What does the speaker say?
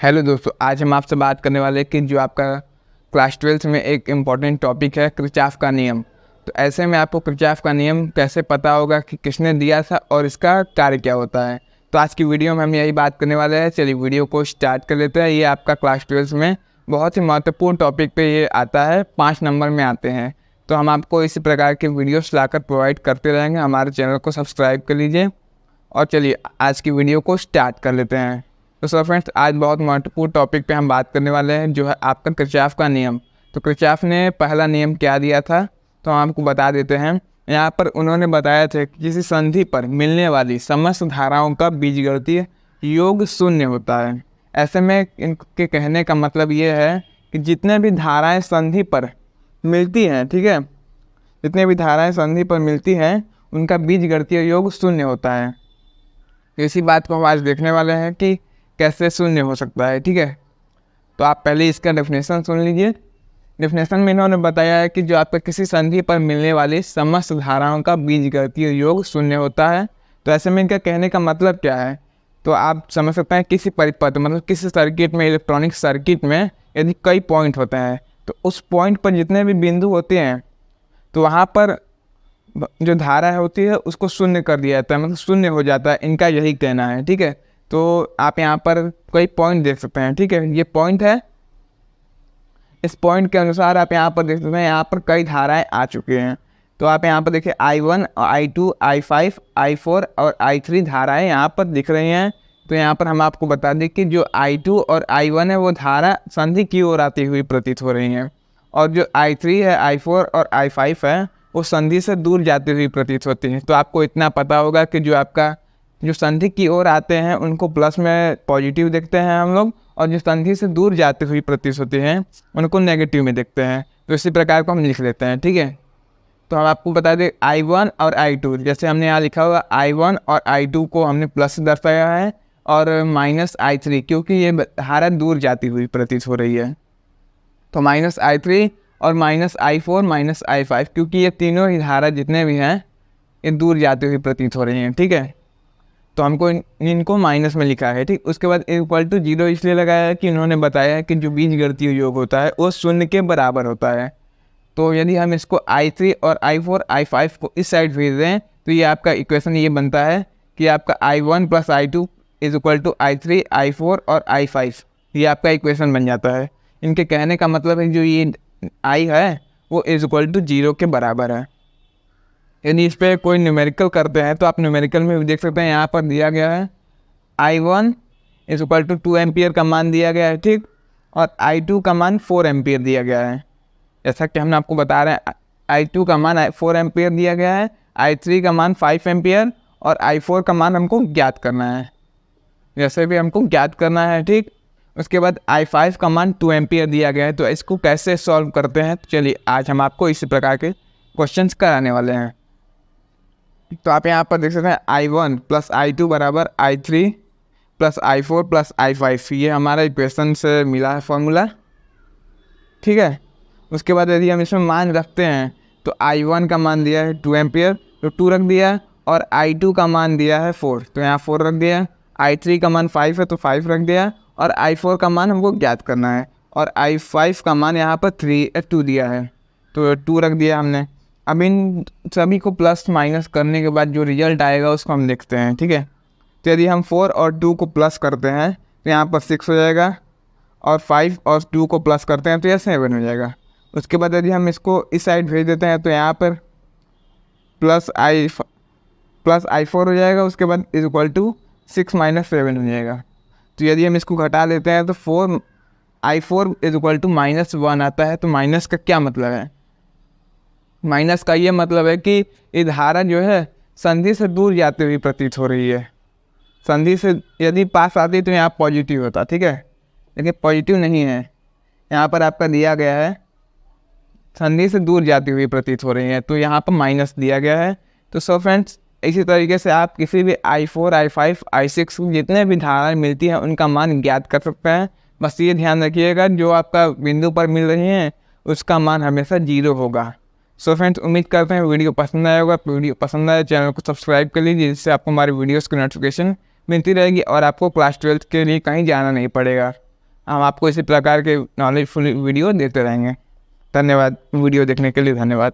Hello दोस्तों, आज हम आपसे बात करने वाले हैं कि जो आपका क्लास 12th में एक इम्पॉर्टेंट टॉपिक है किरचॉफ का नियम। तो ऐसे में आपको किरचॉफ का नियम कैसे पता होगा कि किसने दिया था और इसका कार्य क्या होता है। तो आज की वीडियो में हम यही बात करने वाले हैं। चलिए वीडियो को स्टार्ट कर लेते हैं। ये आपका क्लास 12th में बहुत ही महत्वपूर्ण टॉपिक पे ये आता है, 5 नंबर में आते हैं। तो हम आपको इसी प्रकार के वीडियोस लाकर प्रोवाइड करते रहेंगे। हमारे चैनल को सब्सक्राइब कर लीजिए और चलिए आज की वीडियो को स्टार्ट कर लेते हैं। तो सर फ्रेंड्स, आज बहुत महत्वपूर्ण टॉपिक पे हम बात करने वाले हैं, जो है आपका किरचॉफ का नियम। तो किरचॉफ ने पहला नियम क्या दिया था, तो हम आपको बता देते हैं। यहाँ पर उन्होंने बताया था कि किसी संधि पर मिलने वाली समस्त धाराओं का बीजगणितीय योग शून्य होता है। ऐसे में इनके कहने का मतलब ये है कि जितने भी धाराएँ संधि पर मिलती हैं, ठीक है, जितने भी धाराएँ संधि पर मिलती हैं उनका बीजगणितीय योग शून्य होता है। इसी बात को हम आज देखने वाले हैं कि कैसे शून्य हो सकता है। ठीक है, तो आप पहले इसका डेफिनेशन सुन लीजिए। डेफिनेशन में इन्होंने बताया है कि जो आपका किसी संधि पर मिलने वाली समस्त धाराओं का बीजगणितीय योग शून्य होता है। तो ऐसे में इनका कहने का मतलब क्या है, तो आप समझ सकते हैं किसी परिपथ मतलब किसी सर्किट में, इलेक्ट्रॉनिक सर्किट में यदि कई पॉइंट होते हैं तो उस पॉइंट पर जितने भी बिंदु होते हैं तो वहाँ पर जो धारा होती है उसको शून्य कर दिया जाता है, मतलब शून्य हो जाता है। इनका यही कहना है। ठीक है, तो आप यहाँ पर कोई पॉइंट देख सकते हैं। ठीक है, ये पॉइंट है। इस पॉइंट के अनुसार आप यहाँ पर देख सकते हैं, यहाँ पर कई धाराएं आ चुकी हैं। तो आप यहाँ पर देखिए I1, I2, I5, I4 और I3 धाराएं यहाँ पर दिख रही हैं। तो यहाँ पर हम आपको बता दें कि जो I2 और I1 है वो धारा संधि की ओर आती हुई प्रतीत हो रही हैं, और जो I3 है, I4 और I5 है वो संधि से दूर जाती हुई प्रतीत होती हैं। तो आपको इतना पता होगा कि जो आपका जो संधि की ओर आते हैं उनको प्लस में पॉजिटिव देखते हैं हम लोग, और जो संधि से दूर जाती हुई प्रतीत होती हैं उनको नेगेटिव में देखते हैं। तो इसी प्रकार को हम लिख लेते हैं। ठीक है, तो हम आपको बता दें I1 और I2, जैसे हमने यहाँ लिखा हुआ I1 और I2 को हमने प्लस से दर्शाया है, और माइनस I3 क्योंकि ये धारा दूर जाती हुई प्रतीत हो रही है। तो माइनस I3 और माइनस I4 माइनस I5 क्योंकि ये तीनों ही धारा जितने भी हैं ये दूर जाती हुई प्रतीत हो रही हैं। ठीक है, तो हमको इनको माइनस में लिखा है। ठीक, उसके बाद इक्वल टू 0 इसलिए लगाया है कि इन्होंने बताया है कि जो बीजगणितीय योग होता है वो शून्य के बराबर होता है। तो यदि हम इसको I3 और I4 I5 को इस साइड भेज दें तो ये आपका इक्वेशन ये बनता है कि आपका I1 plus I2 is equal to I3 I4 और I5। ये आपका इक्वेशन बन जाता है। इनके कहने का मतलब है जो ये I है वो इज इक्वल टू 0 के बराबर है। यदि इस पर कोई न्यूमेरिकल करते हैं तो आप न्यूमेरिकल में भी देख सकते हैं, यहाँ पर दिया गया है I1 is equal to 2 ampere का मान दिया गया है। ठीक, और I2 का मान 4 एम्पियर दिया गया है। जैसा कि हम आपको बता रहे हैं I2 का मान 4 एम्पियर दिया गया है, I3 का मान 5 एम्पियर और I4 का मान हमको ज्ञात करना है, जैसे भी हमको ज्ञात करना है। ठीक, उसके बाद I5 का मान 2 एम्पियर दिया गया है। तो इसको कैसे सॉल्व करते हैं, तो चलिए आज हम आपको इसी प्रकार के क्वेश्चंस कराने वाले हैं। तो आप यहाँ पर देख सकते हैं I1 प्लस I2 बराबर I3 plus I4 plus I5, ये हमारा इक्वेशन से मिला है फॉर्मूला। ठीक है, उसके बाद यदि हम इसमें मान रखते हैं तो I1 का मान दिया है 2 एम्पियर तो 2 रख दिया, और I2 का मान दिया है 4 तो यहाँ 4 रख दिया, I3 का मान 5 है तो 5 रख दिया, और I4 का मान हमको ज्ञात करना है, और I5 का मान यहाँ पर 2 दिया है तो 2 रख दिया हमने। अब इन सभी को प्लस माइनस करने के बाद जो रिजल्ट आएगा उसको हम देखते हैं। ठीक है, तो यदि हम 4 और 2 को प्लस करते हैं तो यहाँ पर 6 हो जाएगा, और 5 और 2 को प्लस करते हैं तो यह 7 हो जाएगा। उसके बाद यदि हम इसको इस साइड भेज देते हैं तो यहाँ पर प्लस I4 हो जाएगा। उसके बाद इज इक्वल टू 6 माइनस 7 हो जाएगा। तो यदि हम इसको घटा लेते हैं तो I4 इज इक्वल टू -1 आता है। तो माइनस का क्या मतलब है, माइनस का ये मतलब है कि ये धारा जो है संधि से दूर जाती हुई प्रतीत हो रही है। संधि से यदि पास आती तो यहाँ पॉजिटिव होता। ठीक है, लेकिन पॉजिटिव नहीं है, यहाँ पर आपका दिया गया है संधि से दूर जाती हुई प्रतीत हो रही है, तो यहाँ पर माइनस दिया गया है। तो सो फ्रेंड्स, इसी तरीके से आप किसी भी I4 I5 I6 जितने भी धाराएं मिलती हैं उनका मान ज्ञात कर सकते हैं। बस ये ध्यान रखिएगा जो आपका बिंदु पर मिल रही हैं उसका मान हमेशा 0 होगा। सो फ्रेंड्स, उम्मीद करते हैं वीडियो पसंद आया होगा। वीडियो पसंद आए चैनल को सब्सक्राइब कर लीजिए, जिससे आपको हमारी वीडियोस की नोटिफिकेशन मिलती रहेगी और आपको क्लास 12th के लिए कहीं जाना नहीं पड़ेगा। हम आपको इसी प्रकार के नॉलेजफुल वीडियो देते रहेंगे। धन्यवाद, वीडियो देखने के लिए धन्यवाद।